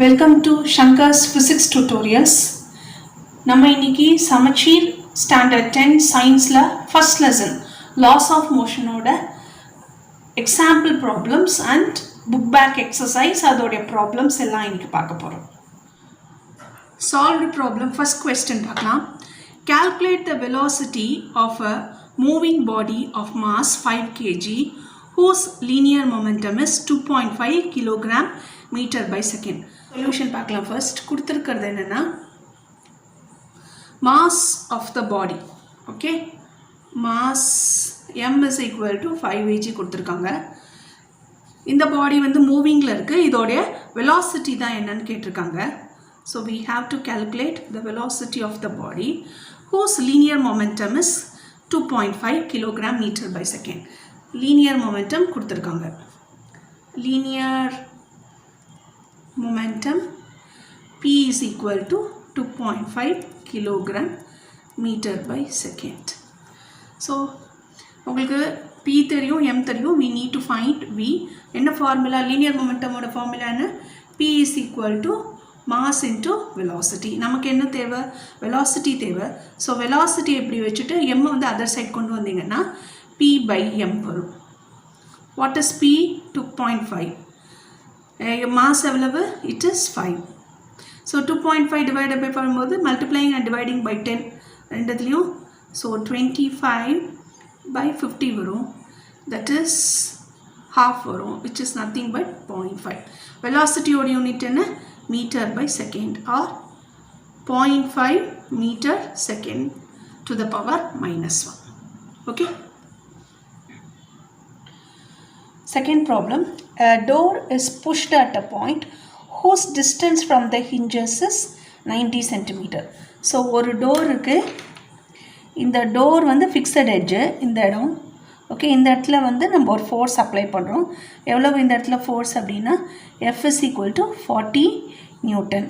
Welcome to Shankar's physics tutorials. நம்ம இன்னைக்கு Samacheer standard 10 சயின்ஸில் ஃபர்ஸ்ட் லெசன் லாஸ் ஆஃப் மோஷனோட example problems and book back exercise அதோடைய ப்ராப்ளம்ஸ் எல்லாம் இன்னைக்கு பார்க்க போகிறோம். சால்வ்டு ப்ராப்ளம் ஃபர்ஸ்ட் கொஸ்டின் பார்க்கலாம். Calculate the velocity of a moving body of mass 5 kg whose linear momentum is 2.5 kg meter by second. Solution பார்க்கலாம். First கொடுத்துருக்கிறது என்னன்னா mass of the body, okay, mass m is equal to 5 kg கொடுத்துருக்காங்க. இந்த பாடி வந்து மூவிங்கில் இருக்குது, இதோடைய velocity தான் என்னன்னு கேட்டிருக்காங்க. So we have to calculate the velocity of the body whose linear momentum is 2.5 kg meter by second. Linear momentum கொடுத்துருக்காங்க. Linear momentum P is equal to 2.5 kg meter by second. So உங்களுக்கு P தெரியும், M தெரியும், we need to find V. என்ன formula? linear momentum ஓட formula என்ன? P is equal to mass into velocity. நமக்கு என்ன தேவை? velocity தேவை. ஸோ velocity எப்படி வச்சுட்டு m வந்து அதர் சைட் கொண்டு வந்தீங்கன்னா P by m வரும். What is P? 2.5. mass எவ்வளவு? it is 5. So 2.5 divided by பண்ணும்போது multiplying and dividing by 10 ரெண்டுத்துலேயும். ஸோ 25 by 50 வரும். that is half வரும், which is nothing but 0.5. velocity ஓட யூனிட் என்ன? meter by second or 0.5 meter second to the power minus 1. Okay. Second problem. A door is pushed at a point whose distance from the hinges is 90 centimeter. So ஒரு door இருக்கு, இந்த door வந்து fixed edge, இந்த இடம். Okay, இந்த இடத்துல வந்து நம்ம ஒரு ஃபோர்ஸ் அப்ளை பண்ணுறோம். எவ்வளவு இந்த இடத்துல ஃபோர்ஸ் அப்படின்னா F is equal to 40 newton.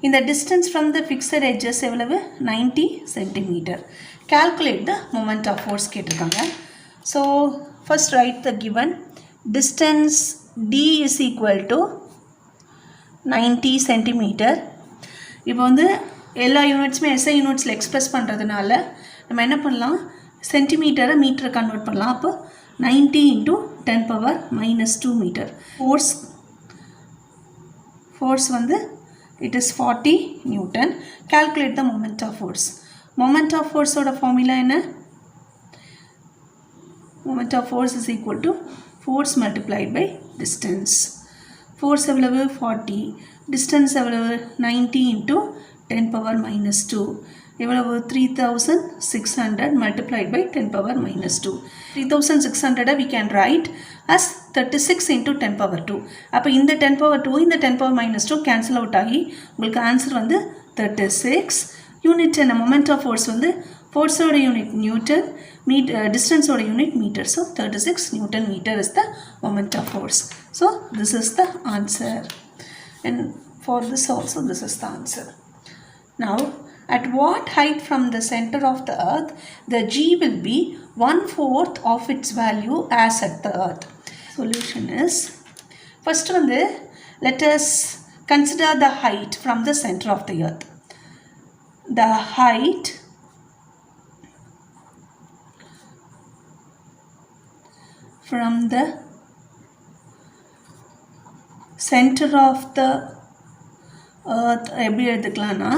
இந்த distance from the fixed edges எவ்வளவு? 90 centimetre. Calculate the moment of force கேட்டிருக்காங்க. So first write the given distance D is equal to 90 centimetre. இப்போ வந்து எல்லா யூனிட்ஸுமே SI யூனிட்ஸில் எக்ஸ்பிரஸ் பண்ணுறதுனால நம்ம என்ன பண்ணலாம்? சென்டிமீட்டரை மீட்டரை கன்வெர்ட் பண்ணலாம். அப்போ 90 into 10 power minus 2 metre. force வந்து it is 40 Newton. Calculate the moment of force. Moment of force ஓட formula என்ன? Moment of force is equal to force multiplied by distance. Force எவ்வளவு? 40. Distance எவ்வளவு? 90 into 10 power minus 2. எவ்வளவு? 3600 multiplied by 10 power minus 2. 3600 we can write as 36 into 10 power 2. அப்போ இந்த 10 power 2 இந்த 10 power minus 2 cancel out ஆகி உங்களுக்கு answer வந்து 36. Unit என்ன? மொமெண்ட் ஆஃப் ஃபோர்ஸ் வந்து ஃபோர்ஸோட யூனிட் நியூட்டன், டிஸ்டன்ஸோட unit metre. So 36 Newton meter is the moment of force. So this is the answer, and for this also this is the answer. Now at what height from the center of the earth the G will be 1/4 of its value as at the earth? Solution is, first வந்து let us consider the height from the center of the earth. The height from the center of the earth எப்படி எடுத்துக்கலாம்னா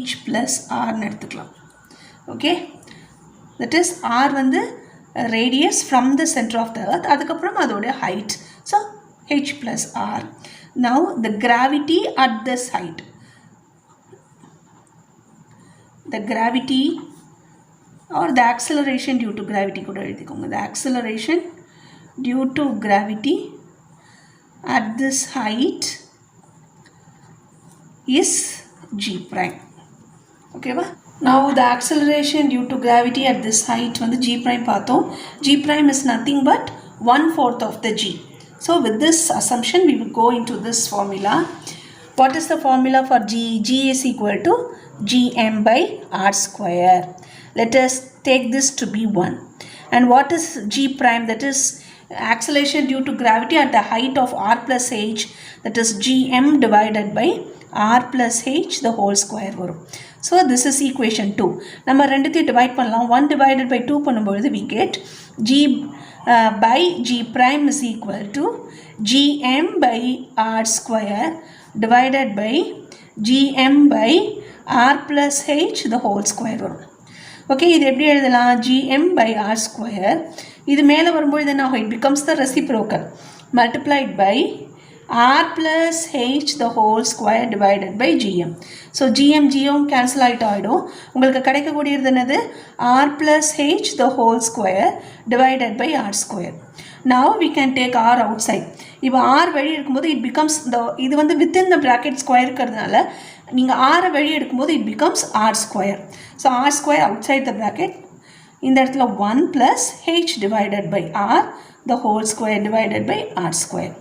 h plus r எடுத்துக்கலாம். Okay, that is r வந்து radius from the center of the earth, அதுக்கப்புறம் அதோட height. So h plus r. Now the gravity at this height, the gravity or the acceleration due to gravity கூட எழுதிக்கோங்க. the acceleration due to gravity at this height is G prime. Okay va? Now the acceleration due to gravity at this height வந்து G prime பார்த்தோம். G prime is nothing but 1/4 of the G. So with this assumption we will go into this formula. What is the formula for G? G is equal to Gm by r square. Let us take this to be 1. And what is g prime? That is acceleration due to gravity at the height of r plus h, that is gm divided by r plus h the whole square வரும். So this is equation 2. நம்ம ரெண்டுத்தையும் divide பண்ணலாம். 1 divided by 2 பண்ணும்பொழுது we get g by g prime is equal to gm by r square divided by gm by r plus h the whole square வரும். Okay, இது எப்படி எழுதலாம்? gm by r square, இது மேலே வரும்போது என்ன ஆகும்? It becomes the reciprocal multiplied by r plus h the whole square divided by gm. So gm cancel ஆகிடும். உங்களுக்கு கிடைக்கக்கூடியது என்னது? r plus h the whole square divided by r square. Now we can take r outside. இப்போ r வெளியே இருக்கும்போது it becomes இது வந்து within the bracket square இருக்கிறதுனால நீங்கள் r வெளியே எடுக்கும்போது it becomes r square. So r square outside the bracket, இந்த இடத்துல 1 plus h divided by r the whole square divided by r square.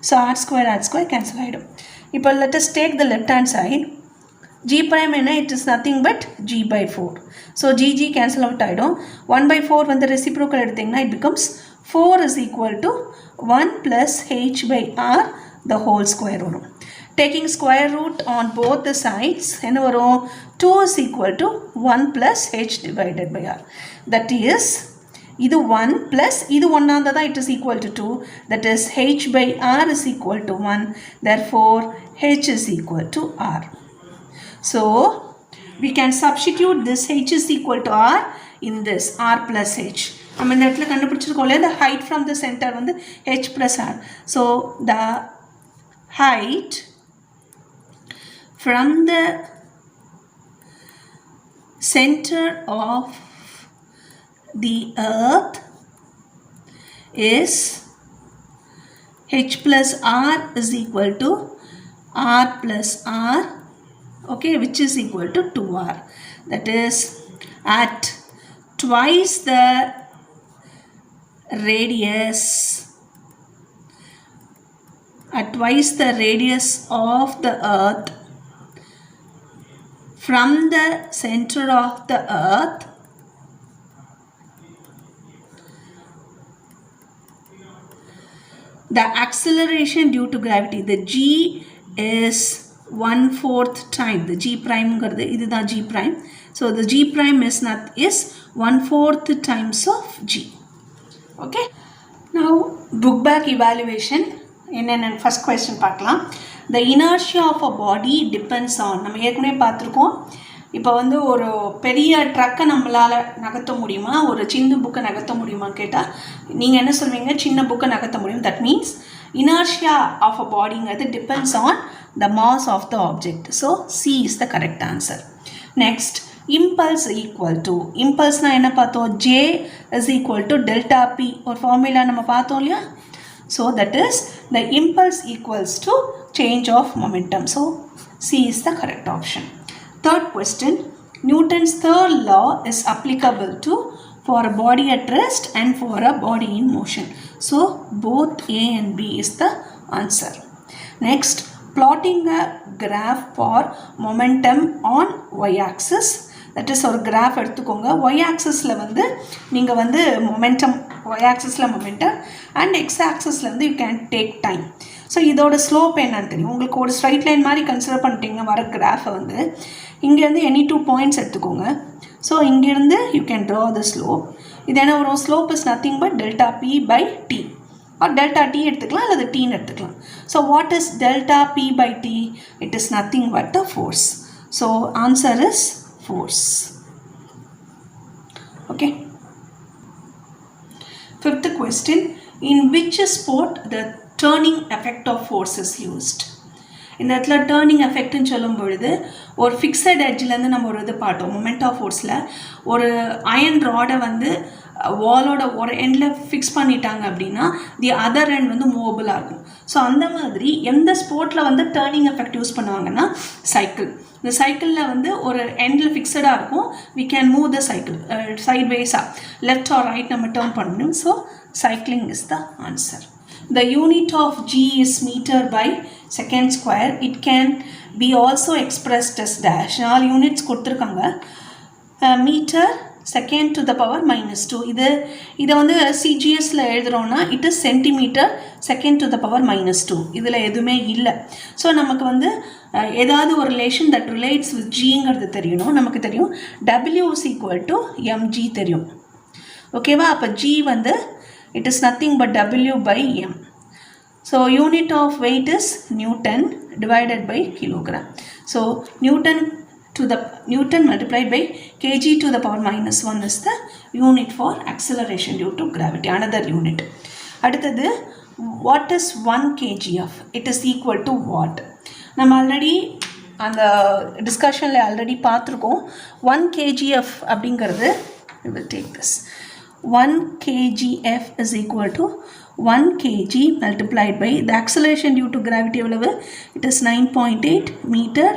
So r square cancel ஆகிடும். இப்போ let us take the left hand side. g prime என்ன? It is nothing but g by 4. So g cancel out ஆகிடும். 1 by 4 வந்து reciprocal எடுத்தீங்கன்னா it becomes 4 is equal to 1 plus h by r the whole square வரும். Taking square root on both the sides, என்ன வரும்? 2 is equal to 1 plus h divided by r. That is, இது 1 plus இது 1 ஆனதான் it is equal to 2. That is, h by r is equal to 1. Therefore, h is equal to r. So, we can substitute this h is equal to r in this r plus h. நம்ம இந்த இடத்துல கண்டுபிடிச்சிருக்கோம் இல்லையா? The height from the center வந்து h plus r. So, the height from the center of the earth is h plus r is equal to r plus r, okay, which is equal to 2r. That is, at twice the radius, of the earth from the center of the earth, the acceleration due to gravity, the g is 1/4 time. The g prime இது தான் g prime. So the g prime is 1/4 times of g. Okay. Now book back evaluation. என்னென்ன first question பார்க்கலாம். The inertia of a body depends on, நம்ம ஏற்கனவே பார்த்துருக்கோம். இப்போ வந்து ஒரு பெரிய ட்ரக்கை நம்மளால் நகர்த்த முடியுமா, ஒரு சின்ன புக்கை நகர்த்த முடியுமான்னு கேட்டால் நீங்கள் என்ன சொல்வீங்க? சின்ன புக்கை நகர்த்த முடியும். That means inertia of a bodyங்கிறது depends on the mass of the object. So C is the correct answer. Next, impulse equal to, impulse என்ன பார்த்தோம்? J is equal to delta P, ஒரு ஃபார்முலா நம்ம பார்த்தோம் இல்லையா? So that is, the impulse equals to change of momentum. So C is the correct option. Third question, Newton's third law is applicable to for a body at rest and for a body in motion. So both A and B is the answer. Next, plotting a graph for momentum on y-axis. That is, ஒரு graph எடுத்துக்கோங்க. y-axisல வந்து நீங்கள் வந்து momentum, y-axisல momentum and x-axisல வந்து you can take time. So இதோட slope என்னன்னு தெரியும் உங்களுக்கு. ஒரு ஸ்ட்ரைட் லைன் மாதிரி கன்சிடர் பண்ணிட்டீங்க வர கிராஃபை வந்து. இங்கேருந்து எனி 2 பாயிண்ட்ஸ் எடுத்துக்கோங்க. ஸோ இங்கேருந்து you can draw the slope. இது என்ன வரும்? Slope is nothing but delta P by T, or delta T எடுத்துக்கலாம் அல்லது டீன்னு எடுத்துக்கலாம். So what is delta P by T? It is nothing but the force. So answer is force. Okay. Fifth question, in which sport the turning effect of force is used? இந்த இடத்துல turning எஃபெக்ட்னு சொல்லும் பொழுது ஒரு fixed எட்ஜ்லேருந்து நம்ம ஒரு இது பார்த்தோம். Moment of ஃபோர்ஸில் ஒரு அயன் ராடை வந்து வாலோட ஒரு எண்டில் ஃபிக்ஸ் பண்ணிட்டாங்க அப்படின்னா தி அதர் எண்ட் வந்து மூவபிளாக இருக்கும். ஸோ அந்த மாதிரி எந்த ஸ்போர்ட்டில் வந்து டேர்னிங் எஃபெக்ட் யூஸ் பண்ணுவாங்கன்னா சைக்கிள். இந்த சைக்கிளில் வந்து ஒரு எண்டில் ஃபிக்ஸடாக இருக்கும். We can move the cycle side வைஸாக லெஃப்ட் ஆர் ரைட் நம்ம டேர்ன் பண்ணணும். So cycling is the answer. The unit of G is meter by second square. It can be also expressed as dash. 4 units கொடுத்துருக்காங்க. Meter second to the power minus 2. இதை வந்து CGSல எழுதுறோம்னா it is centimeter second to the power minus 2. இதில் எதுவுமே இல்லை. So நமக்கு வந்து ஏதாவது ஒரு ரிலேஷன் தட் ரிலேட்ஸ் வித் ஜிங்கிறது தெரியணும். நமக்கு தெரியும் W is equal to mg தெரியும். ஓகேவா? அப்போ g வந்து it is nothing but W by m. So unit of weight is Newton divided by kilogram. So Newton multiplied by kg to the power minus 1 is the unit for acceleration due to gravity. Another unit. அடுத்தது what is 1 kgf? It is equal to what? நம்ம already அந்த டிஸ்கஷனில் already பார்த்துருக்கோம். 1 kgf அப்படிங்கிறது we will take this. 1 kgf is equal to 1 kg multiplied by the acceleration due to gravity எவ்வளவு? It is 9.8 meter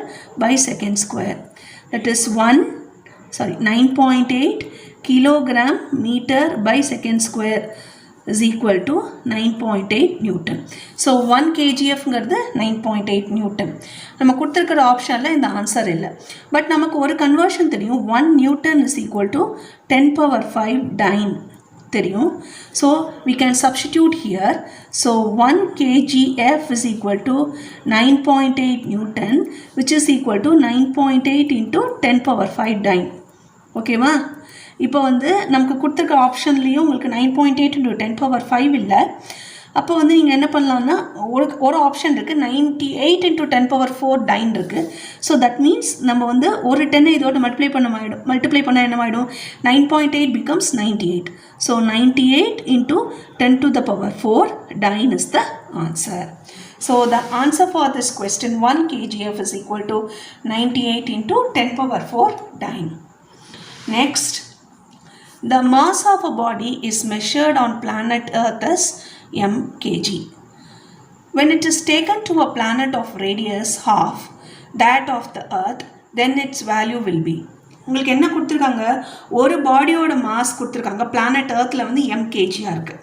by second square. That is 9.8 kilogram meter by second square is equal to 9.8 Newton. So 1 kgfங்கிறது 9.8 Newton. நம்ம கொடுத்துருக்கிற ஆப்ஷனில் இந்த answer இல்லை. But நமக்கு ஒரு conversion தெரியும். 1 Newton is equal to 10 power 5 dyne தெரியும். So we can substitute here. So 1 kgf is equal to 9.8 Newton which is equal to 9.8 into 10 power 5 dyne. ஓகேவா? இப்போ வந்து நமக்கு கொடுத்துருக்க ஆப்ஷன்லேயும் உங்களுக்கு 9.8 into 10 power 5 இல்லை. அப்போ வந்து நீங்கள் என்ன பண்ணலான்னா ஒரு ஆப்ஷன் இருக்குது 98 into 10 power 4 dyne இருக்குது. ஸோ தட் மீன்ஸ் நம்ம வந்து ஒரு 10 இதோட மல்டிப்ளை பண்ண என்ன ஆகிடும்? 9.8 becomes 98. So 98 into 10 to the power 4 dyne is the answer. So the answer for this question 1 kgf is equal to 98 into 10 power 4 dyne. Next, the mass of a body is measured on planet Earth as mkg. When it is taken to a planet of radius half that of the Earth, then its value will be. உங்களுக்கு என்ன கொடுத்துருக்காங்க? ஒரு பாடியோட mass கொடுத்துருக்காங்க. Planet எர்த்தில் வந்து mkgயாக இருக்குது.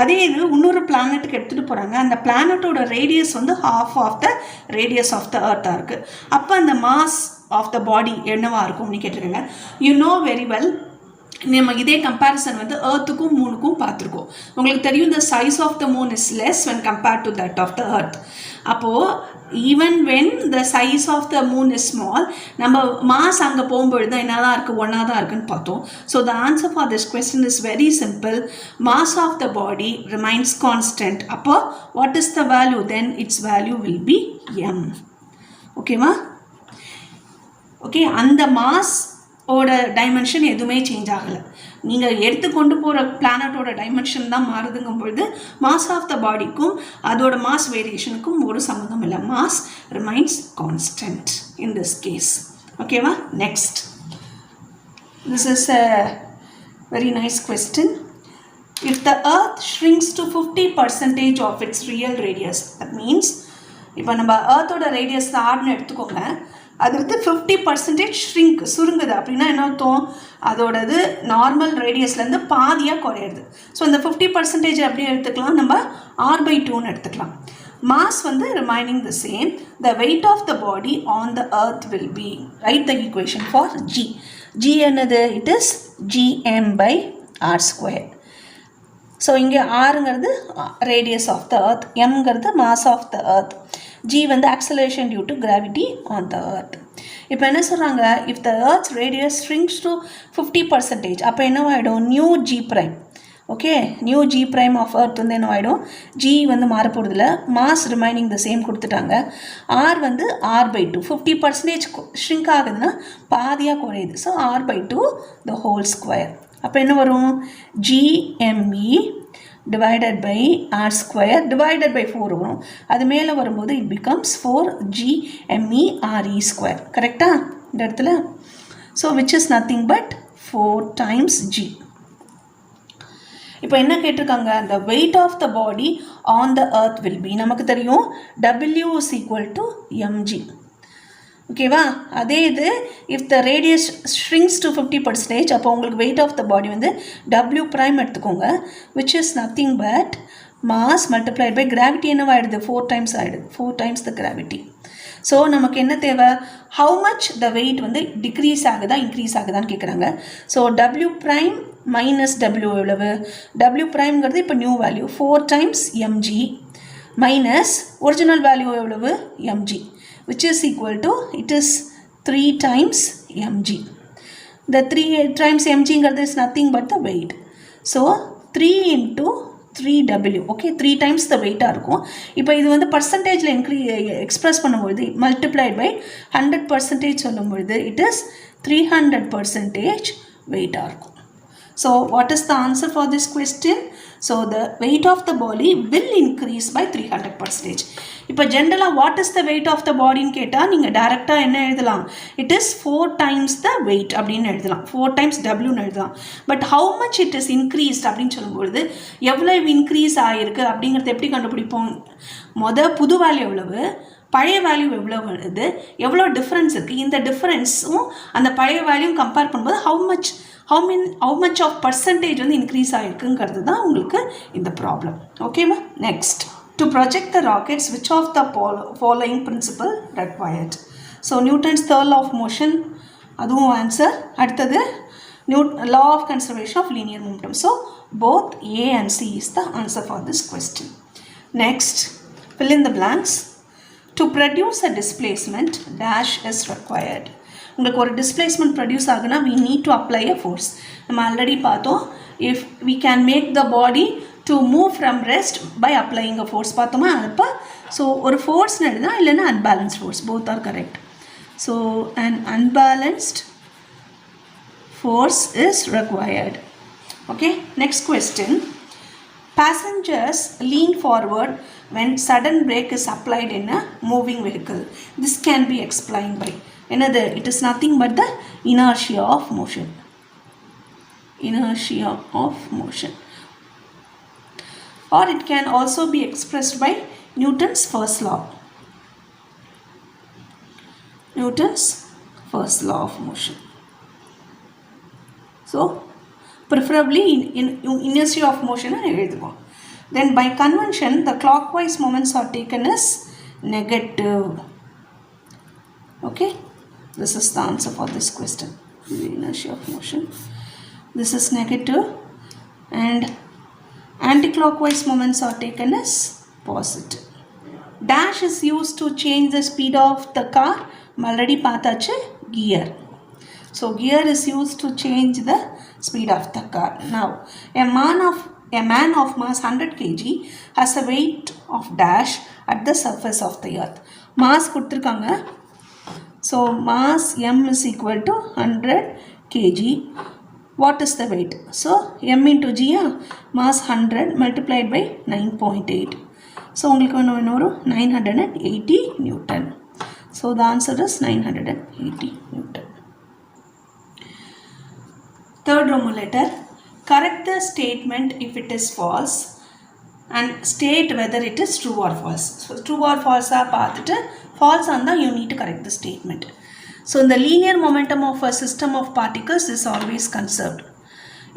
அதே இது இன்னொரு பிளானட்டுக்கு எடுத்துகிட்டு போகிறாங்க. அந்த பிளானட்டோட ரேடியஸ் வந்து half of the radius of the எர்த்தாக இருக்குது. அப்போ அந்த மாஸ் ஆஃப் த பாடி என்னவா இருக்கும்னு கேட்டிருக்காங்க. யூ நோ வெரி வெல், நம்ம இதே கம்பேரிசன் வந்து எர்த்துக்கும் மூனுக்கும் பார்த்துருக்கோம். உங்களுக்கு தெரியும் the size of the moon is less when compared to that of the earth. அப்போது even when the size of the moon is small, நம்ம மாஸ் அங்கே போகும்பொழுது என்ன தான் இருக்குது? ஒன்றா தான் இருக்குன்னு பார்த்தோம். So the answer for this question is very simple. Mass of the body remains constant. அப்போ what is the value? Then its value will be m. ஓகேவா? ஓகே, அந்த மாஸ் ஓட டைமென்ஷன் எதுவுமே சேஞ்ச் ஆகலை. நீங்கள் எடுத்துக்கொண்டு போகிற பிளானட்டோட டைமென்ஷன் தான் மாறுதுங்கும் பொழுது மாஸ் ஆஃப் த பாடிக்கும் அதோட மாஸ் வேரியேஷனுக்கும் ஒரு சம்மந்தம் இல்லை. Mass remains constant in this case. ஓகேவா? Next, this is a very nice question. If the earth shrinks to 50% of its real radius, that means இப்போ நம்ம earthோட ரேடியஸ் ஆர்னு எடுத்துக்கோங்க. அது வந்து 50% ஷ்ரிங்க் சுருங்குது. அப்படின்னா என்ன அர்த்தம்? அதோடது நார்மல் ரேடியஸ்லேருந்து பாதியாக குறையிறது. ஸோ இந்த 50% எப்படி எடுத்துக்கலாம்? நம்ம r/2ன்னு எடுத்துக்கலாம். மாஸ் வந்து remaining the same. The weight of the body on the earth will be, write the equation for g. g என்னது? It is gm/r². ஸோ இங்கே ஆறுங்கிறது ரேடியஸ் ஆஃப் த earth, mங்கிறது mass of the earth, g வந்து acceleration due to gravity on the earth. இப்போ என்ன சொல்கிறாங்க? if the earth's radius shrinks to 50%, அப்போ என்னவாயிடும்? New g prime. Okay, new g prime of earth வந்து என்னவாயிடும்? g வந்து மாறப்போகிறதுல, மாஸ் ரிமைனிங் த சேம் கொடுத்துட்டாங்க. r வந்து r/2. 50% ஷ்ரிங்க் ஆகுதுன்னா பாதியாக குறையுது. So r/2 the whole square. அப்போ என்ன வரும்? gme divided by r² divided by 4 வரும். அது மேலே வரும்போது it becomes 4gme/r². கரெக்டா இந்த இடத்துல? So which is nothing but 4 times g. இப்போ என்ன கேட்டிருக்காங்க? the weight of the body on the earth will be, நமக்கு தெரியும் w is equal to mg. ஓகேவா? அதே இது if the radius shrinks to 50%, அப்போ உங்களுக்கு வெயிட் ஆஃப் த பாடி வந்து w ப்ரைம் எடுத்துக்கோங்க, which is nothing but mass multiplied by gravity. என்னவாயிடுது? 4 times ஆகிடுது. 4 times த கிராவிட்டி. ஸோ நமக்கு என்ன தேவை, how much the weight வந்து டிக்ரீஸ் ஆகுதா இன்க்ரீஸ் ஆகுதான்னு கேட்குறாங்க. So w prime minus w எவ்வளவு, w primeங்கிறது இப்போ new value 4 times mg minus original value எவ்வளவு mg, which is equal to, it is 3 times mg. The 3 times mgங்கிறது is nothing but the weight. So 3 into 3w, okay, 3 times the weight இருக்கும். இப்போ இது வந்து பர்சன்டேஜில் express பண்ணும்பொழுது multiplied by 100% சொல்லும்பொழுது it is 300% weight இருக்கும். So what is the answer for this question? So the weight of the body will increase by 300%. இப்போ ஜென்ரலாக what is the weight of the பாடின்னு கேட்டால் நீங்கள் டேரெக்டாக என்ன எழுதலாம், it is 4 times the weight அப்படின்னு எழுதலாம், 4 times wன்னு எழுதலாம். But how much it is increased அப்படின்னு சொல்லும்பொழுது எவ்வளோ இன்க்ரீஸ் ஆகிருக்கு அப்படிங்கிறத எப்படி கண்டுபிடிப்போம், புது வேல்யூ எவ்வளவு, பழைய வேல்யூ எவ்வளோ வருது, எவ்வளோ டிஃப்ரென்ஸ் இருக்குது, இந்த டிஃப்ரென்ஸும் அந்த பழைய வேல்யூவும் கம்பேர் பண்ணும்போது how much of percentage வந்து இன்க்ரீஸ் ஆகிருக்குங்கிறது தான் உங்களுக்கு இந்த ப்ராப்ளம். ஓகேவா? Next, to project the rockets, which of the following principle required? So Newton's third law of motion, அதுவும் ஆன்சர். அடுத்தது law of conservation of linear momentum. So both A and C is the answer for this question. Next, fill in the blanks. To produce a displacement, dash is required. உங்களுக்கு ஒரு displacement produce ஆகுனா we need to apply a force. நம்ம already பார்த்தோம், if we can make the body to move from rest by applying a force பார்த்தோமா அப்போ. So ஒரு ஃபோர்ஸ்னு எழுதுனா இல்லைன்னா unbalanced force, both are correct. So an unbalanced force is required. Okay, next question. Passengers lean forward when sudden brake is applied in a moving vehicle. This can be explained by another, it is nothing but the inertia of motion. Inertia of motion. Or it can also be expressed by Newton's first law. Newton's first law of motion. So preferably in inertia of motion எழுதுவோம். Then by convention the clockwise moments are taken as negative. Okay, this is the answer for this question. The inertia of motion, this is negative, and anti-clockwise moments are taken as positive. Dash is used to change the speed of the car. Already பார்த்தாச்சு, gear. So gear is used to change the speed of the car. Now a man of mass 100 kg has a weight of dash at the surface of the earth. Mass கொடுத்திருக்காங்க. So mass m is equal to 100 kg. What is the weight? So m into g, mass 100 multiplied by 9.8. So உங்களுக்கு என்ன வரும், 980 Newton. So the answer is 980 Newton. Third Roman letter. Correct the statement if it is false and state whether it is true or false. So true or false பார்த்துட்டு false இருந்தால் you need to correct the statement. So the linear momentum of a system of particles is always conserved.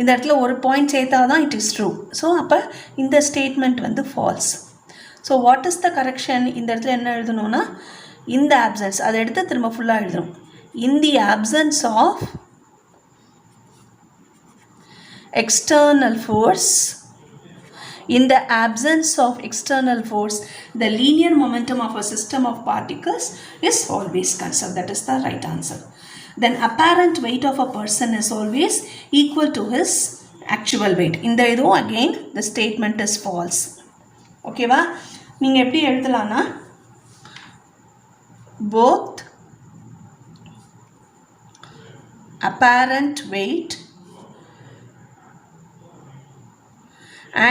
இந்த இடத்துல ஒரு point சேர்த்தா தான் it is true. So அப்போ இந்த statement வந்து false. So what is the correction? இந்த இடத்துல என்ன எழுதணும்னா in the absence, அதை எடுத்து திரும்ப ஃபுல்லாக எழுதணும். In the absence of external force, in the absence of external force, the linear momentum of a system of particles is always conserved. That is the right answer. Then apparent weight of a person is always equal to his actual weight. In the idho again the statement is false. Okay va? நீங்கள் எப்படி எழுதலாம்னா both apparent weight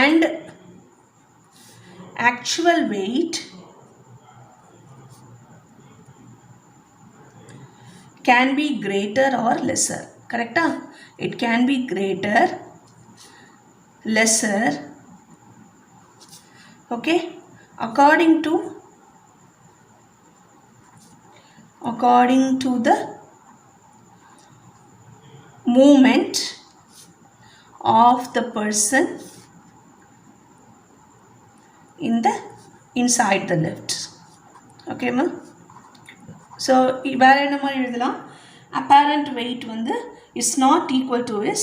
and actual weight can be greater or lesser. Correct? It can be greater, lesser, okay, according to the movement of the person inside the lift. Okay ma? So வேறு என்ன மாதிரி எழுதலாம், apparent weight வந்து is not equal to his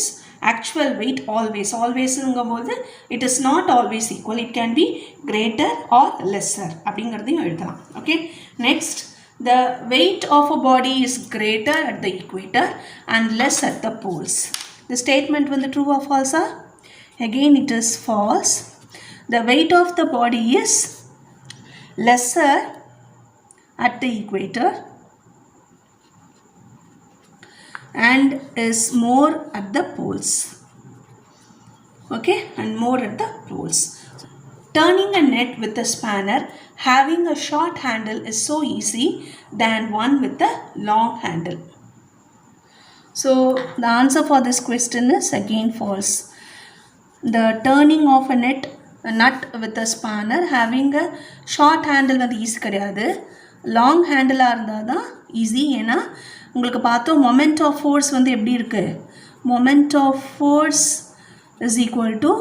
actual weight always. ஆல்வேஸ்ங்கும் போது it is not always equal, it can be greater or lesser அப்படிங்கிறதையும் எழுதலாம். Okay, next the weight of a body is greater at the equator and less at the poles. The statement வந்து true or false? Again it is false. The weight of the body is lesser at the equator and is more at the poles. Okay, and more at the poles. Turning a net with a spanner having a short handle is so easy than one with a long handle. So the answer for this question is again false. The turning of a nut with a spanner having a short handle வந்து easy கிடையாது, long ஹேண்டிலாக இருந்தால் தான் easy. ஏன்னா உங்களுக்கு பார்த்தோம் moment of force வந்து எப்படி இருக்குது, moment of force is equal to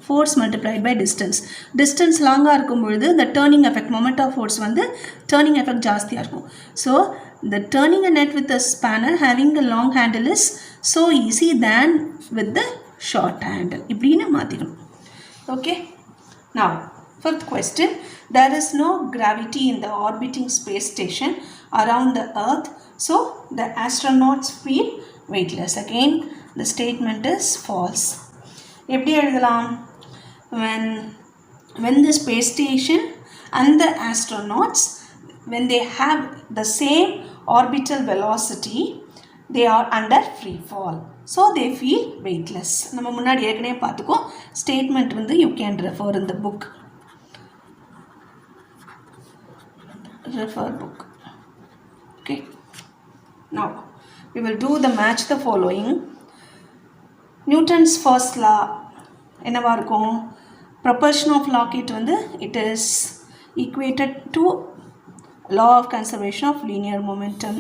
force multiplied by distance. Distance லாங்காக இருக்கும் பொழுது இந்த turning effect, moment of force வந்து டேர்னிங் எஃபெக்ட் ஜாஸ்தியாக இருக்கும். So the turning a nut with a spanner having a long handle is so easy than with the short handle இப்படின்னு மாற்றிக்கணும். Okay, now fifth question, there is no gravity in the orbiting space station around the earth, so the astronauts feel weightless. Again the statement is false. எப்படி எழுதலாம், when the space station and the astronauts, when they have the same orbital velocity, they are under free fall, so they feel weightless. நம்ம முன்னாடி ஏற்கனவே பார்த்துக்கோம், statement வந்து you can refer in the book, refer book. Okay, now we will do the match the following. Newton's first law என்னவா இருக்கும், propulsion of rocket வந்து it is equated to law of conservation of linear momentum.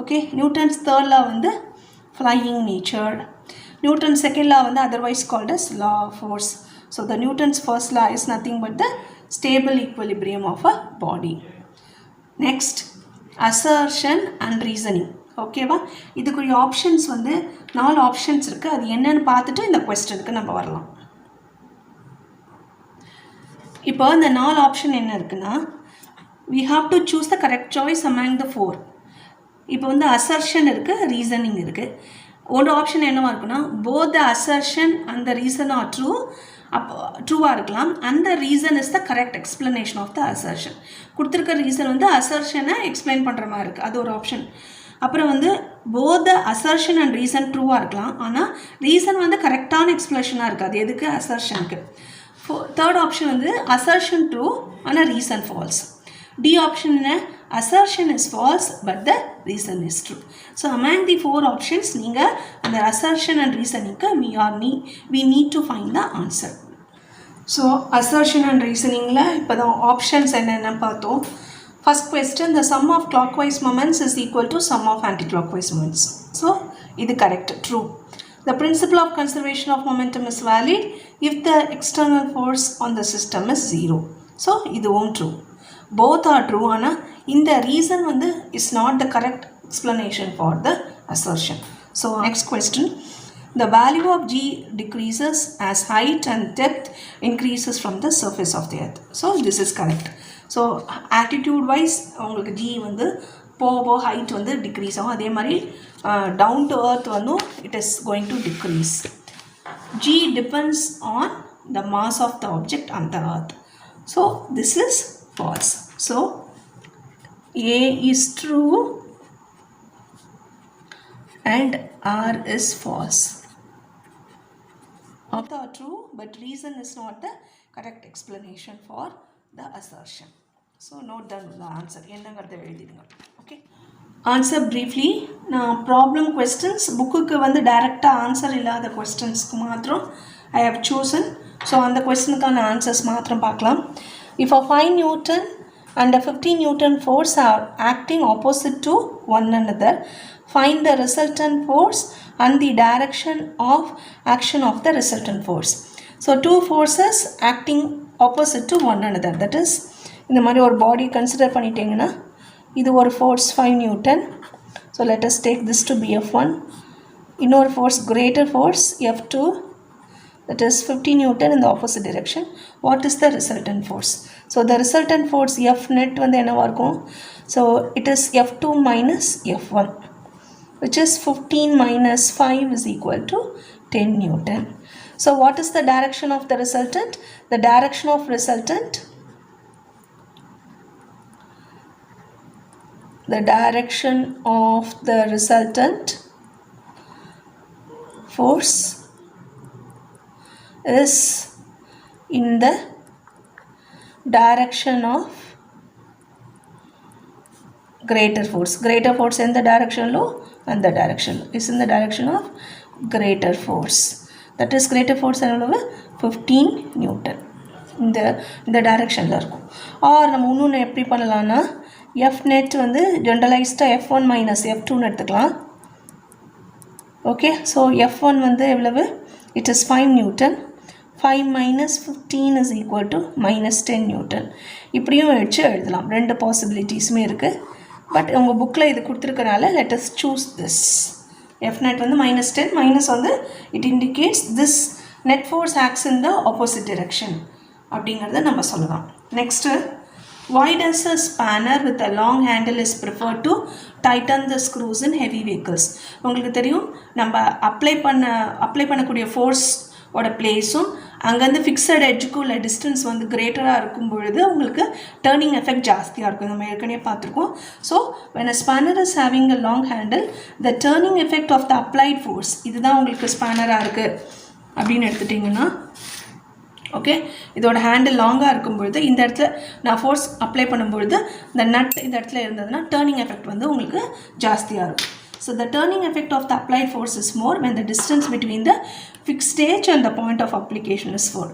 Okay, Newton's third law வந்து flying nature. Newton's second law வந்து otherwise called as law of force. So the Newton's first law is nothing but the stable equilibrium of a body. Next, assertion and reasoning. ஓகேவா, இதுக்குரிய options வந்து 4 options இருக்குது, அது என்னன்னு பார்த்துட்டு இந்த கொஸ்டனுக்கு நம்ம வரலாம். இப்போ இந்த 4 ஆப்ஷன் என்ன இருக்குன்னா, we have to choose the correct choice among the 4. இப்போ வந்து அசர்ஷன் இருக்குது, ரீசனிங் இருக்குது. ஒரு ஆப்ஷன் என்னவா இருக்குன்னா, both the assertion and the reason are true, அப்போ ட்ரூவாக இருக்கலாம். அந்த reason is the correct explanation of the assertion. கொடுத்துருக்க ரீசன் வந்து அசர்ஷனை எக்ஸ்பிளைன் பண்ணுற மாதிரி இருக்குது, அது ஒரு ஆப்ஷன். அப்புறம் வந்து both the assertion and reason ட்ரூவாக இருக்கலாம், ஆனால் ரீசன் வந்து கரெக்டான எக்ஸ்பிளேஷனாக இருக்காது, எதுக்கு, அசர்ஷனுக்கு. தேர்ட் ஆப்ஷன் வந்து அசர்ஷன் ட்ரூ ஆனால் ரீசன் ஃபால்ஸ். டி ஆப்ஷன் என்ன, assertion is false but the reason is true. So among the 4 options நீங்கள் அந்த assertion and reasoningக்கு we need to find the answer. So assertion and reasoningல இப்போ தான் options என்னென்ன பார்த்தோம். First question, the sum of clockwise moments is equal to sum of anti-clockwise moments. So இது correct, true. The principle of conservation of momentum is valid if the external force on the system is 0. So இதுவும் true. Both are true, ஆனால் இந்த reason வந்து is not the correct explanation for the assertion. So next question, the value of g decreases as height and depth increases from the surface of the earth. So this is correct. So attitude wise உங்களுக்கு g வந்து போக height வந்து decrease ஆகும், அதே மாதிரி down to earth வந்து it is going to decrease. G depends on the mass of the object on the earth. So this is false. So A is true and R is false. Both are true, but reason is not the correct explanation for the assertion. So note down the answer. என்னங்கிறத எழுதிடுங்க. Okay. Answer briefly. நான் problem questions புக்குக்கு வந்து டைரெக்டாக answer இல்லாத கொஸ்டின்ஸ்க்கு மாத்திரம் I have chosen. So அந்த கொஸ்டினுக்கான answers மாத்திரம் பார்க்கலாம். If a 5 Newton and a 15 Newton force are acting opposite to one another, find the resultant force and the direction of action of the resultant force. So two forces acting opposite to one another, that is இந்த மாதிரி ஒரு பாடி consider பண்ணிட்டீங்கன்னா இது ஒரு force 5 Newton. So let us take this to be F1. Inner force, greater force F2, that is 50 Newton in the opposite direction. What is the resultant force? So the resultant force F net வந்து என்னவா இருக்கும்? So it is F2 minus F1, which is 15 minus 5 is equal to 10 Newton. So what is the direction of the resultant? The direction of resultant, force is in the direction of greater force. Greater force in the direction low, and the direction is in the direction of greater force. That is greater force எவ்வளவு 15 Newton. இந்த டைரக்ஷனில் இருக்கும். R நம்ம இன்னொன்று எப்படி பண்ணலான்னா F net வந்து ஜென்ரலைஸ்டாக F1 minus F2ன்னு எடுத்துக்கலாம். ஓகே, ஸோ F1 வந்து எவ்வளவு? It is 5 Newton. 5 minus 15 is equal to minus 10 Newton. இப்படியும் வச்சு எழுதலாம். ரெண்டு பாசிபிலிட்டிஸுமே இருக்குது. பட் உங்கள் புக்கில் இது கொடுத்துருக்கனால let us choose this. F net வந்து minus 10, minus வந்து it indicates this net force acts in the opposite direction அப்படிங்கிறத நம்ம சொல்லலாம். Next, why does a spanner with a long handle is preferred to tighten the screws in heavy vehicles? உங்களுக்கு தெரியும், நம்ம apply பண்ணக்கூடிய force ஓட பிளேஸும் அங்கேருந்து ஃபிக்ஸட் எட்ஜுக்கும் உள்ள டிஸ்டன்ஸ் வந்து கிரேட்டராக இருக்கும் பொழுது உங்களுக்கு டேர்னிங் எஃபெக்ட் ஜாஸ்தியாக இருக்கும். நம்ம ஏற்கனவே பார்த்துருக்கோம். So when a spanner is having a long handle, the turning effect of the applied force, இதுதான் உங்களுக்கு ஸ்பேனராக இருக்குது அப்படின்னு எடுத்துட்டிங்கன்னா, ஓகே, இதோட ஹேண்டில் லாங்காக இருக்கும்பொழுது இந்த இடத்துல நான் ஃபோர்ஸ் அப்ளை பண்ணும்பொழுது இந்த நட் இந்த இடத்துல இருந்ததுன்னா டேர்னிங் எஃபெக்ட் வந்து உங்களுக்கு ஜாஸ்தியாக இருக்கும். So the turning effect of the applied force is more when the distance between the fixed edge and the point of application is 4.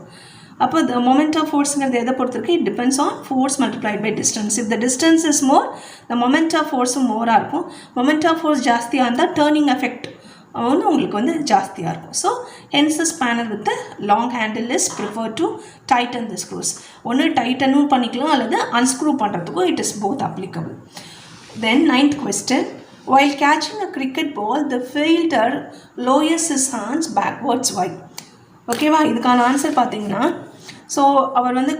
அப்போ the moment of forceங்கிறது எதை பொறுத்திருக்கு? It depends on force multiplied by distance. If the distance is more, the moment of force மோராக இருக்கும். moment of force ஜாஸ்தியாக இருந்தால் turning effect வந்து உங்களுக்கு வந்து ஜாஸ்தியாக இருக்கும். So hence the spanner with the long handle is preferred to tighten the screws. ஒன்று டைட்டனும் பண்ணிக்கலாம் அல்லது unscrew பண்ணுறதுக்கும் it is both applicable. Then 9th question. While catching a cricket ball, the fielder lowers his hands backwards. Why? ஓகேவா, இதுக்கான answer பார்த்தீங்கன்னா, so அவர் வந்து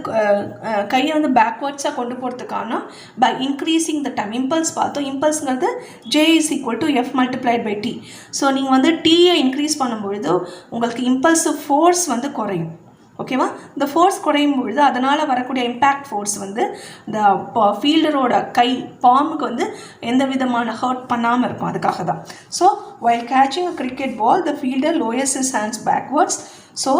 கையை வந்து பேக்வேர்ட்ஸாக கொண்டு போகிறதுக்கான by increasing the time. Impulse பார்த்தோம். இம்பல்ஸுங்கிறது J is equal to F multiplied by T. So நீங்கள் வந்து Tயை இன்க்ரீஸ் பண்ணும்பொழுது உங்களுக்கு இம்பல்சிவ் ஃபோர்ஸ் வந்து குறையும். ஓகேவா, இந்த ஃபோர்ஸ் குறையும் பொழுது அதனால் வரக்கூடிய இம்பேக்ட் ஃபோர்ஸ் வந்து இந்த ஃபீல்டரோட கை பாம்புக்கு வந்து எந்த விதமான ஹர்ட் பண்ணாமல் இருக்கும். அதுக்காக தான். So while catching a cricket ball, the fielder lowers his hands backwards. So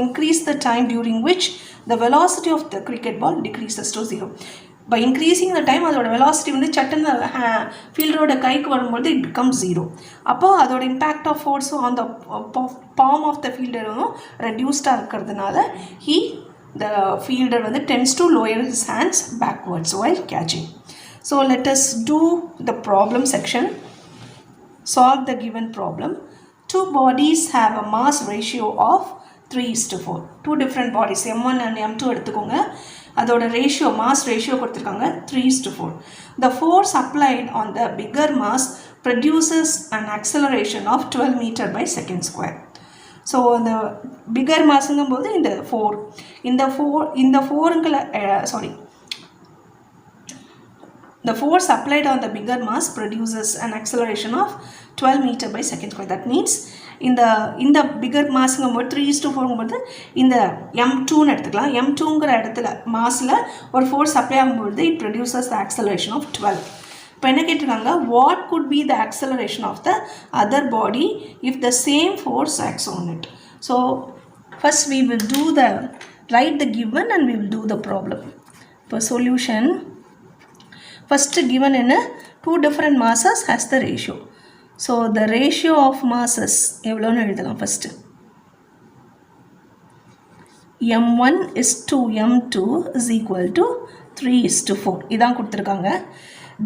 increase the time during which the velocity of the cricket ball decreases to 0. By increasing the time, அதோட velocity வந்து சட்டுன்னு ஃபீல்டரோட கைக்கு வரும்போது it becomes 0. அப்போ அதோட impact of force on the palm of the fielder ரெடியூஸ்டாக இருக்கிறதுனால the fielder வந்து tends to lower his hands backwards while catching. So let us do the problem section. Solve the given problem. Two bodies have a mass ratio of 3:4. Two different bodies, M1 and M2 எடுத்துக்கோங்க. அதோட ratio, mass ratio கொடுத்துருக்காங்க 3:4. The force applied on the bigger mass produces an acceleration of 12 meter by second square. So இந்த figure மாஸுங்கும் போது இந்த 4 the force applied on the bigger mass produces an acceleration of 12 meter by second square. That means இந்த figure மாஸுங்கும் போது 3:4 இந்த M2ன்னு எடுத்துக்கலாம். M2ங்கிற இடத்துல மாஸில் ஒரு force apply ஆகும்போது it produces the acceleration of 12. இப்போ என்ன கேட்டிருக்காங்க, what could be the acceleration of the other body if the same force acts on it? So first we will write the given and we will do the problem. For solution, first given in two different masses has the ratio. So the ratio of masses எவ்வளோன்னு எழுதலாம். first M1 is to M2 is equal to 3:4 இதான் கொடுத்துருக்காங்க.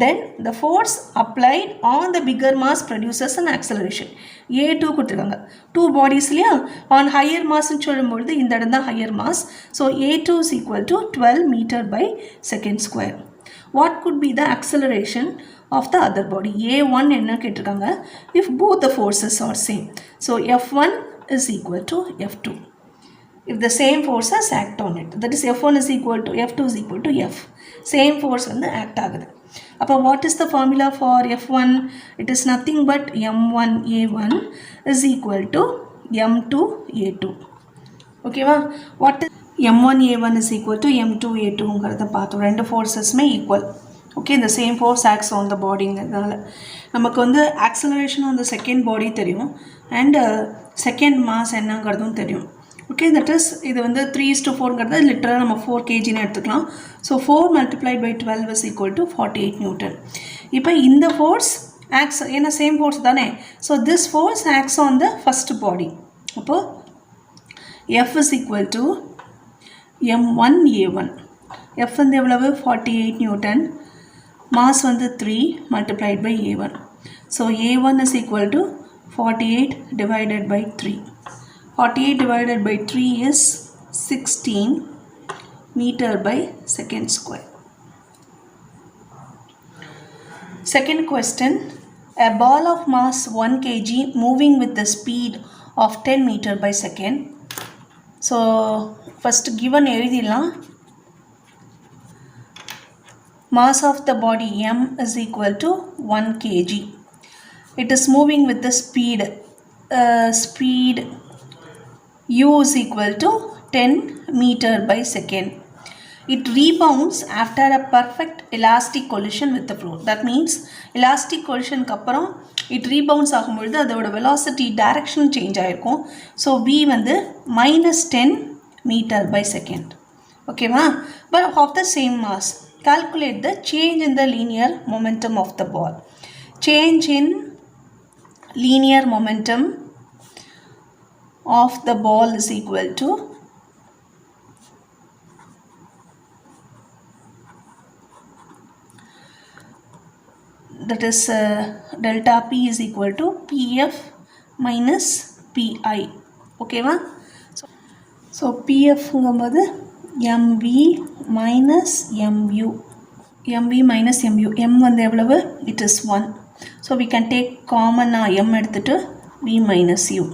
Then the force applied on the bigger mass produces an acceleration. A2 கொடுத்துருக்காங்க. Two bodies இல்லையா, on higher mass சொல்லும்பொழுது இந்த இடம் தான் higher mass. So A2 is equal to 12 meter by second square. what could be the acceleration of the other body? A1 என்ன கேட்டிருக்காங்க, if both the forces are same. So F1 is equal to F2. If the same forces act on it, that is F1 is equal to F2 is equal to F. Same force வந்து act ஆகுது. அப்போ what is the formula for F1? It is nothing but M1A1 is equal to M2A2. ஓகேவா? What is M1A1 is equal to M2A2ங்கிறத பார்த்தோம். ரெண்டு ஃபோர்ஸஸ்மே equal. Okay, இந்த same force acts on the பாடிங்கிறதுனால நமக்கு வந்து acceleration on the second body தெரியும் அண்ட் செகண்ட் மாஸ் என்னங்கிறதும் தெரியும். ஓகே, தட் இஸ் இது வந்து 3:4ங்கிறது லிட்டராக நம்ம 4 kgன்னு எடுத்துக்கலாம். So 4 multiplied by 12 is equal to 48 Newton. இப்போ இந்த ஃபோர்ஸ் ஆக்ஸ், ஏன்னா சேம் ஃபோர்ஸ் தானே, so this force acts on the first body. அப்போது F is equal to M1A1. F வந்து எவ்வளவு? 48 Newton. Mass வந்து 3 multiplied by A1. So A1 is equal to 48 divided by 3. 48 divided by 3 is 16 meter by second square. Second question. A ball of mass 1 kg moving with the speed of 10 meter by second. So first given எழுதிடலாம். Mass of the body M is equal to 1 kg. It is moving with the speed U is equal to 10 meter by second. It rebounds after a perfect elastic collision with the floor. That means elastic collision அப்புறம் it rebounds ஆகும்பொழுது அதோட velocity direction change ஆயிருக்கும். So V வந்து -10 meter by second. ஓகேவா? But of the same mass. Calculate the change in the linear momentum of the ball. Change in linear momentum of the ball is equal to that is delta P is equal to PF minus PI. ஓகேவா? So PF ங்கும்போது MV minus MU. MV minus MU. M வந்து எவ்வளவு? It is 1. So we can take common M எடுத்துட்டு V minus U.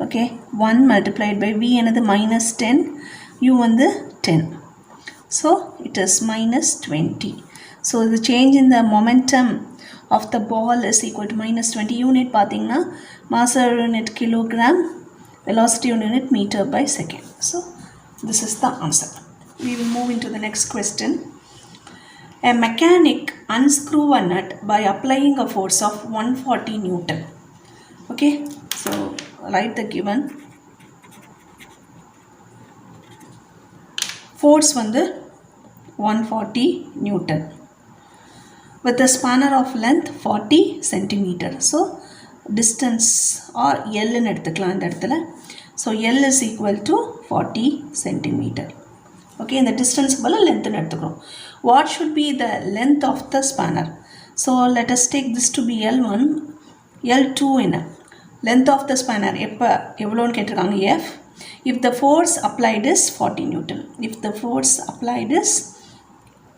Okay, 1 multiplied by V என்னது -10, U வந்து 10. So it is -20. So the change in the momentum of the ball is equal to -20. Unit பார்த்தீங்கன்னா mass unit kilogram, velocity unit meter by second. So this is the answer. We will move into the next question. A mechanic unscrew a nut by applying a force of 140 Newton. Okay, so write the given. Force வந்து 140 Newton with a spanner of length 40 centimeter. So distance or L ன்னு எடுத்துக்கலாம் இந்த இடத்துல. So L is equal to 40 centimeter. Okay, இந்த distance போல length ன்னு எடுத்துக்கிறோம். What should be the length of the spanner? So let us take this to be L1. L2 என்ன? Length of the spanner எவ்வளோன்னு கேட்டிருக்காங்க? F. If the force applied is 40 Newton. If the force applied is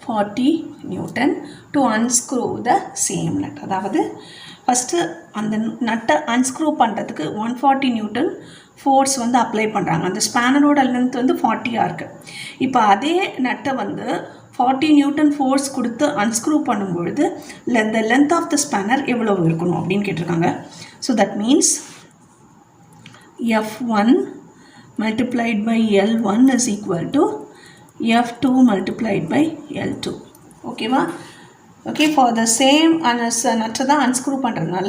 40 Newton to unscrew the same nut. அதாவது first அந்த நட்டை unscrew பண்ணுறதுக்கு 140 Newton force வந்து apply பண்ணுறாங்க. அந்த ஸ்பேனரோட லென்த் வந்து 40 இருக்குது. இப்போ அதே நட்டை வந்து 40 Newton ஃபோர்ஸ் கொடுத்து அன்ஸ்க்ரூ பண்ணும்பொழுது the length of the spanner எவ்வளோ இருக்கணும் அப்படின்னு கேட்டிருக்காங்க. So that means F1 multiplied by L1 is equal to F2 multiplied by L2. ஓகேவா? ஓகே, ஃபார் த சேம் நட்டை தான் அன்ஸ்க்ரூ பண்ணுறதுனால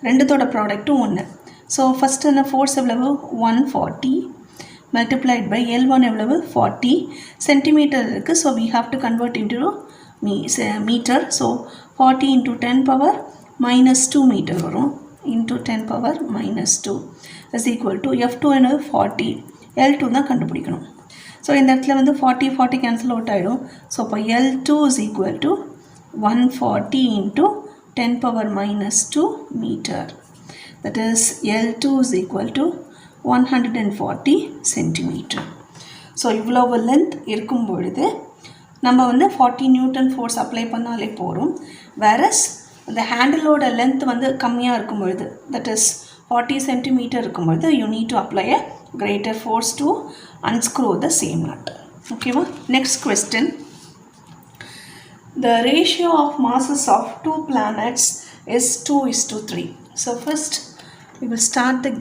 ரெண்டுத்தோட ப்ராடக்ட்டும் ஒன்று. ஸோ ஃபஸ்ட்டு என்ன ஃபோர்ஸ் எவ்வளவு? 140 multiplied by L1 எவ்வளவு? 40 சென்டிமீட்டர் இருக்குது. So we have to convert into meter. So 40 into 10 power minus 2 meter வரும். into 10 power minus 2 is equal to F2 என்னது? 40. L2 தான் கண்டுபிடிக்கணும். ஸோ இந்த இடத்துல வந்து 40 கேன்சல் அவுட் ஆகிடும். ஸோ இப்போ L2 is equal to 140 into 10 power minus 2 meter. That is L2 is equal to 140 centimeter. So இவ்வளவு லென்த் இருக்கும் பொழுது நம்ம வந்து 40 நியூட்டன் ஃபோர்ஸ் அப்ளை பண்ணாலே போகிறோம். வேரஸ் இந்த ஹேண்டிலோட லென்த் வந்து கம்மியாக இருக்கும் பொழுது, தட் இஸ் 40 சென்டிமீட்டர் இருக்கும் பொழுது you need to apply a greater force to unscrew the same nut. ஓகேவா? Next question. The ratio of masses of two planets is 2:3. So first we will start the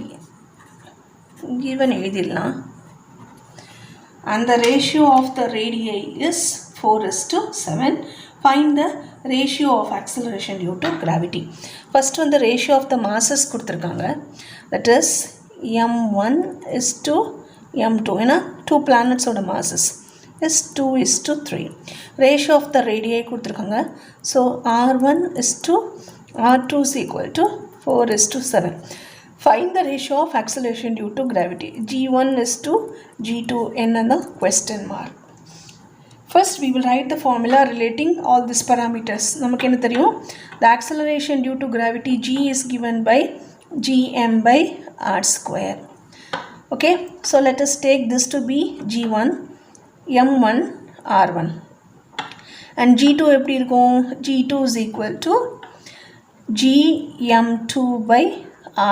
given எழுதிடலாம். And the ratio of the radii is 4:7. Find the ratio of acceleration due to gravity. First வந்து ratio of the masses கொடுத்துருக்காங்க. That is m1 is to m2. ஏன்னா 2 planets ஓட masses is 2:3. Ratio of the radii கொடுத்துருக்காங்க. So r1 is to r2 is equal to 4:7. Find the ratio of acceleration due to gravity. G1 is to G2 in the question mark. First we will write the formula relating all these parameters. நமக்கு என்ன தெரியும்? The acceleration due to gravity G is given by gm by r square. Okay, so let us take this to be G1, m1, r1. And G2 எப்படி இருக்கும்? G2 is equal to gm2 by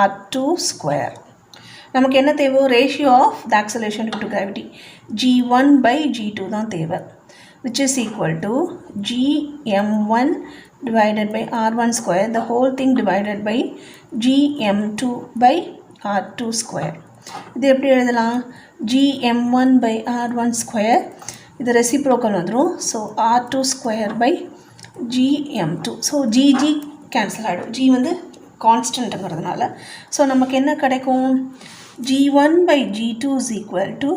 r2 square. நமக்கு என்ன தேவை? ratio of the acceleration due to gravity g1 by g2 தான் தேவை, which is equal to gm1 divided by r1 square, the whole thing divided by gm2 by r2 square. இது எப்படி எழுதலாம்? gm1 by r1 square, இது reciprocal வந்துரும். So r2 square by gm2. So g cancel ஆகிடும். g வந்து கான்ஸ்டன்ட்ங்கிறதுனால. So நமக்கு என்ன கிடைக்கும்? g1 by g2 is equal to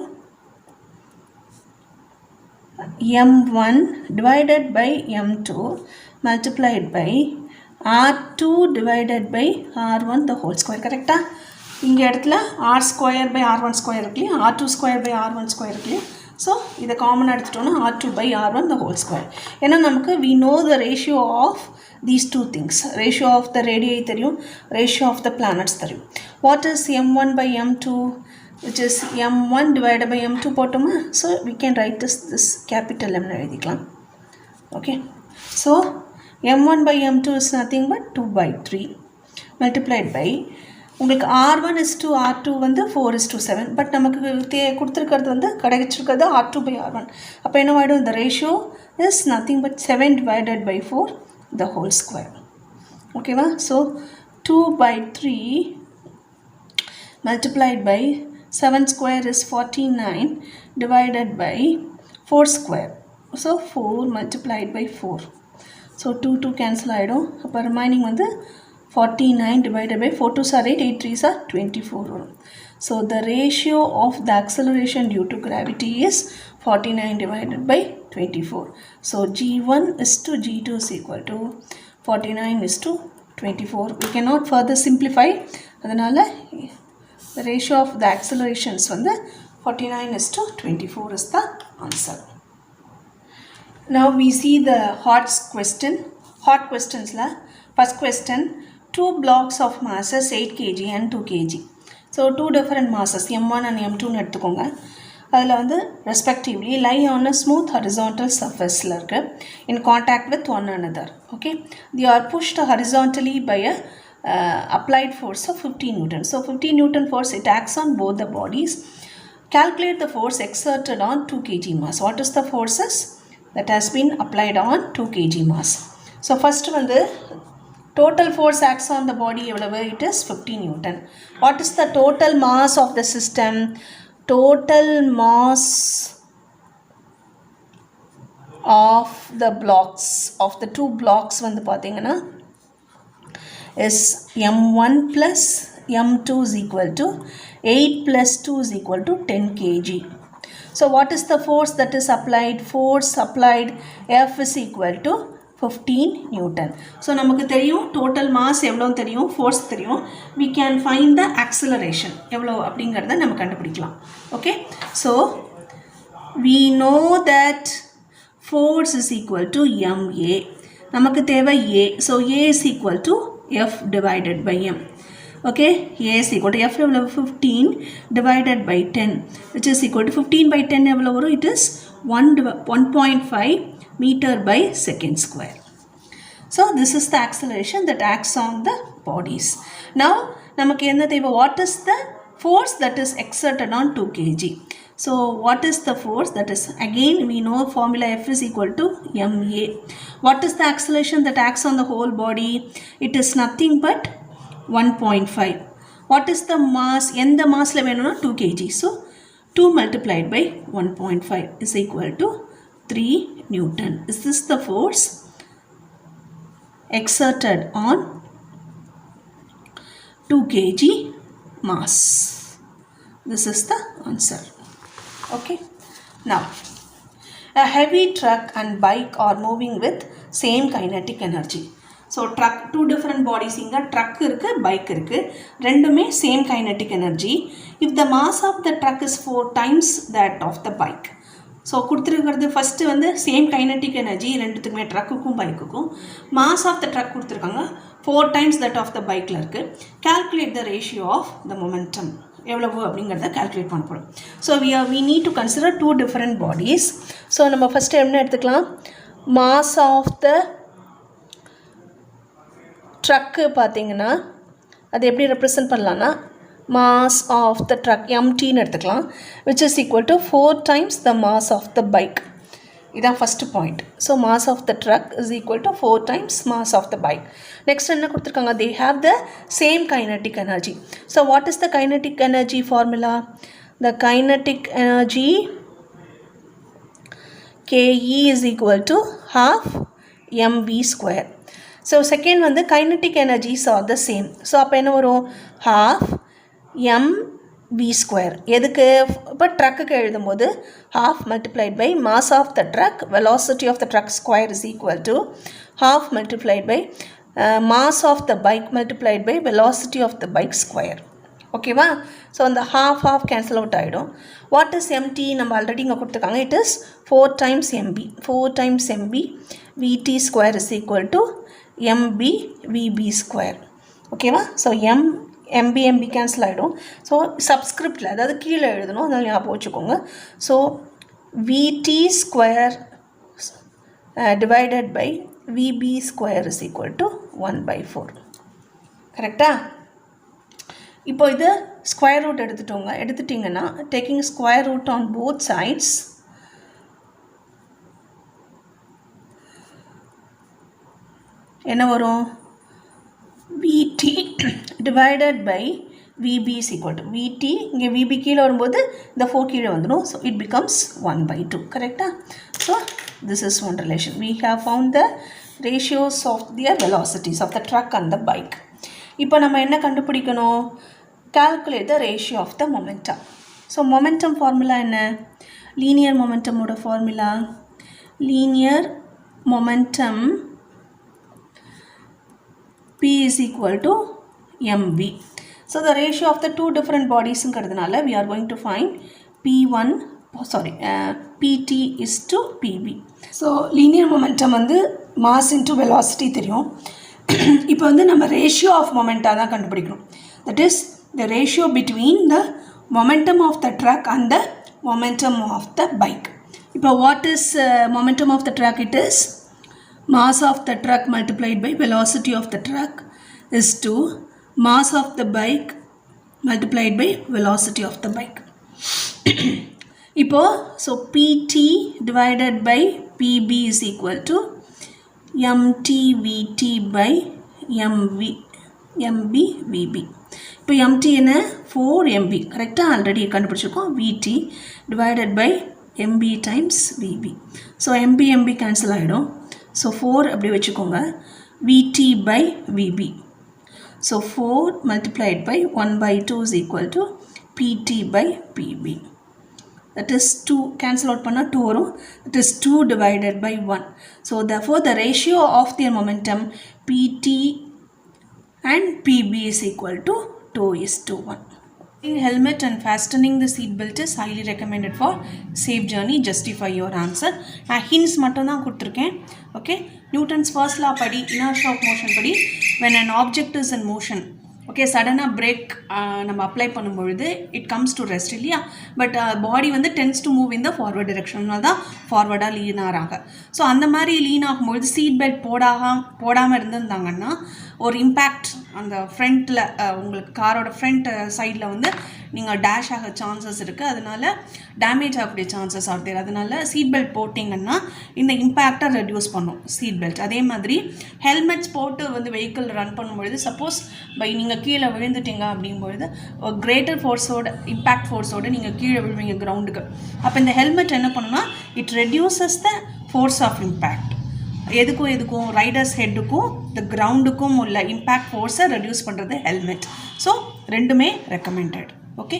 m1 divided by m2 multiplied by r2 divided by r1 the whole square. கரெக்டாக? இங்கே இடத்துல r square by r1 square இருக்குல்லையா, r2 square by r1 square இருக்குல்லையா. So இதை காமனாக எடுத்துட்டோன்னா r2 by r1 the whole square. ஏன்னா நமக்கு we know the ratio of these two things. Ratio of the radii தெரியும், ratio of the planets தெரியும். What is m1 by m2? Which is m1 divided by m2 போட்டோமா? So we can write this capital M எழுதிக்கலாம். Okay, so m1 by m2 is nothing but 2/3 multiplied by உங்களுக்கு r1 is to r2 வந்து 4:7. But நமக்கு கொடுத்துருக்கிறது வந்து கிடைச்சிருக்கிறது r2 by r1. அப்போ என்ன ஆகிடும்? இந்த ratio is nothing but 7 divided by 4 the whole square. ஓகேவா? So 2/3 multiplied by 7 square is 49 divided by 4 square. So 4 multiplied by 4. So 2 cancel ஆகிடும். அப்போ ரிமைனிங் வந்து 49 divided by 4 2s are 8, 8 3s are 24 வரும். So the ratio of the acceleration due to gravity is 49 divided by 24. So G1 is to G2 is equal to 49 is to 24. We cannot further simplify. அதனால the ratio of the accelerations வந்து 49 is to 24 is the answer. Now we see the hot questions la. First question, two blocks of masses 8 kg and 2 kg. So two different masses m1 and m2 னு எடுத்துக்கோங்க. அதில் வந்து respectively lie on a smooth horizontal surface in contact with one another. Okay, they are pushed horizontally by a applied force of 15 Newton. So 15 Newton force it acts on both the bodies. Calculate the force exerted on 2 kg mass. What is the forces that has been applied on 2 kg mass? So first வந்து total force acts on the body எவ்வளவு? It is 15 Newton. What is the total mass of the system? Total mass of the blocks, of the two blocks வந்து பார்த்தீங்கன்னா is m1 plus m2 is equal to 8 plus 2 is equal to 10 kg. So what is the force that is applied? Force applied F is equal to 15 Newton. So நமக்கு தெரியும் total mass எவ்வளோன்னு தெரியும், force தெரியும். We can find the acceleration எவ்வளோ அப்படிங்கிறத நம்ம கண்டுபிடிக்கலாம். Okay, so we know that force is equal to ma. நமக்கு தேவை a. So a is equal to F divided by m. Okay, A is equal to F level 15 divided by 10, which is equal to 15 by 10 level, it is 1.5 meter by second square. So this is the acceleration that acts on the bodies. Now namakku enna theva, what is the force that is exerted on 2 kg? So what is the force? That is, again we know formula F is equal to ma. What is the acceleration that acts on the whole body? It is nothing but 1.5. What is the mass? எந்த massல வேணும்னா 2 kg. So 2 multiplied by 1.5 is equal to 3 Newton. Is this the force exerted on 2 kg mass? This is the answer. Okay. Now, a heavy truck and bike are moving with same kinetic energy. So truck, two different bodies, inga truck irukku, bike irukku, rendume same kinetic energy. If the mass of the truck is 4 times that of the bike. So கொடுத்திருக்கிறது first வந்து same kinetic energy ரெண்டுத்துக்குமே ட்ரக்குக்கும் பைக்குக்கும். Mass of the truck கொடுத்துருக்காங்க 4 times that of the பைக்கில் இருக்குது. Calculate the ratio of the momentum எவ்வளவு அப்படிங்கிறத கால்குலேட் பண்ண போகிறோம். So we need to consider 2 different bodies. So நம்ம ஃபஸ்ட்டு என்ன எடுத்துக்கலாம், மாஸ் ஆஃப் த ட்ரக்கு பார்த்தீங்கன்னா அது எப்படி ரெப்ரசன்ட் பண்ணலான்னா mass of the truck mt னு எடுத்துக்கலாம், which is equal to 4 times the mass of the bike. இதான் first point. So mass of the truck is equal to 4 times mass of the bike. Next என்ன கொடுத்துருக்காங்க, they have the same kinetic energy. So what is the kinetic energy formula? The kinetic energy Ke is equal to half mv square. So second வந்து kinetic energies are the same. So அப்போ என்ன வரும், half mv square. எதுக்கு, இப்போ ட்ரக்குக்கு எழுதும்போது half multiplied by mass of the truck, velocity of the truck square is equal to half multiplied by mass of the bike multiplied by velocity of the bike square. ஓகேவா? So அந்த half cancel out ஆகிடும். What is mt? நம்ம already இங்கே கொடுத்துருக்காங்க. It is 4 times mb. 4 times mb vt square is equal to mb vb square. ஓகேவா? So mb cancel ஆகிடும். So சப்ஸ்கிரிப்டில், அதாவது கீழே எழுதணும், அதனால் ஞாபகம் வச்சுக்கோங்க. So vt square divided by vb square is equal to 1/4. கரெக்டாக? இப்போ இது ஸ்கொயர் ரூட் எடுத்துட்டிங்கன்னா taking square root on both sides, என்ன வரும், vt divided by vb is equal to vt, இங்கே vb கீழே வரும்போது இந்த 4 கீழே வந்துடும். So it becomes 1/2. கரெக்டாக? So this is one relation. We have found the ratios of their velocities of the truck and the bike. இப்போ நம்ம என்ன கண்டுபிடிக்கணும், calculate the ratio of the momentum. So momentum formula என்ன, linear momentum ஓட formula, linear momentum P is equal to mv. So the ratio of the 2 different bodies ங்கிறதுனால we are going to find pt is to pb. So linear momentum வந்து mass into velocity தெரியும். இப்போ வந்து நம்ம ratio of momenta தான் கண்டுபிடிக்கணும். That is the ratio between the momentum of the truck and the momentum of the bike. இப்போ what is momentum of the truck? It is mass of the truck multiplied by velocity of the truck is to mass of the bike multiplied by velocity of the bike. இப்போ so pt divided by pb is equal to mtvt by mb vb. இப்போ mt என்ன, 4mb. கரெக்டாக? Already கண்டுபிடிச்சிருக்கோம். vt divided by mb times vb. So mb cancel ஆகிடும். So 4 அப்படி வச்சுக்கோங்க, vt by vb. So 4 multiplied by 1/2 is equal to pt by pb. That is 2 cancel out பண்ணால் 2 வரும். That is 2 divided by 1. So therefore the ratio of their momentum pt and pb is equal to 2:1. Helmet and fastening the seat belt is highly recommended for safe journey. Justify your answer. நான் hints மட்டும் தான் கொடுத்துருக்கேன். Okay, Newton's first law படி, inertia of motion படி, when an object is in motion, okay சடனாக brake நம்ம apply பண்ணும்பொழுது it comes to rest இல்லையா, பட் பாடி வந்து tends to move in the forward டிரெக்ஷனால் தான் ஃபார்வர்டாக லீன் ஆகிறாங்க. ஸோ அந்த மாதிரி லீன் ஆகும்பொழுது சீட் பெல்ட் போடாமல் இருந்திருந்தாங்கன்னா ஒரு இம்பேக்ட் அந்த ஃப்ரண்ட்டில் உங்களுக்கு காரோட ஃப்ரண்ட் சைடில் வந்து நீங்கள் டேஷ் ஆக சான்சஸ் இருக்குது, அதனால டேமேஜ் ஆகக்கூடிய சான்சஸ் ஆகுது. அதனால சீட் பெல்ட் போட்டிங்கன்னா இந்த இம்பேக்டை ரெடியூஸ் பண்ணும் சீட் பெல்ட். அதே மாதிரி ஹெல்மெட்ஸ் போட்டு வந்து வெஹிக்கிள் ரன் பண்ணும்பொழுது சப்போஸ் நீங்கள் கீழே விழுந்துட்டீங்க அப்படிங்கும்பொழுது கிரேட்டர் ஃபோர்ஸோட இம்பேக்ட் ஃபோர்ஸோடு நீங்கள் கீழே விழுவீங்க கிரவுண்டுக்கு. அப்போ இந்த ஹெல்மெட் என்ன பண்ணுன்னா it reduces the force of impact. எதுக்கும் ரைடர்ஸ் ஹெட்டுக்கும் இந்த கிரவுண்டுக்கும் உள்ள இம்பேக்ட் ஃபோர்ஸை ரெடியூஸ் பண்ணுறது ஹெல்மெட். ஸோ ரெண்டுமே ரெக்கமெண்டட். ஓகே.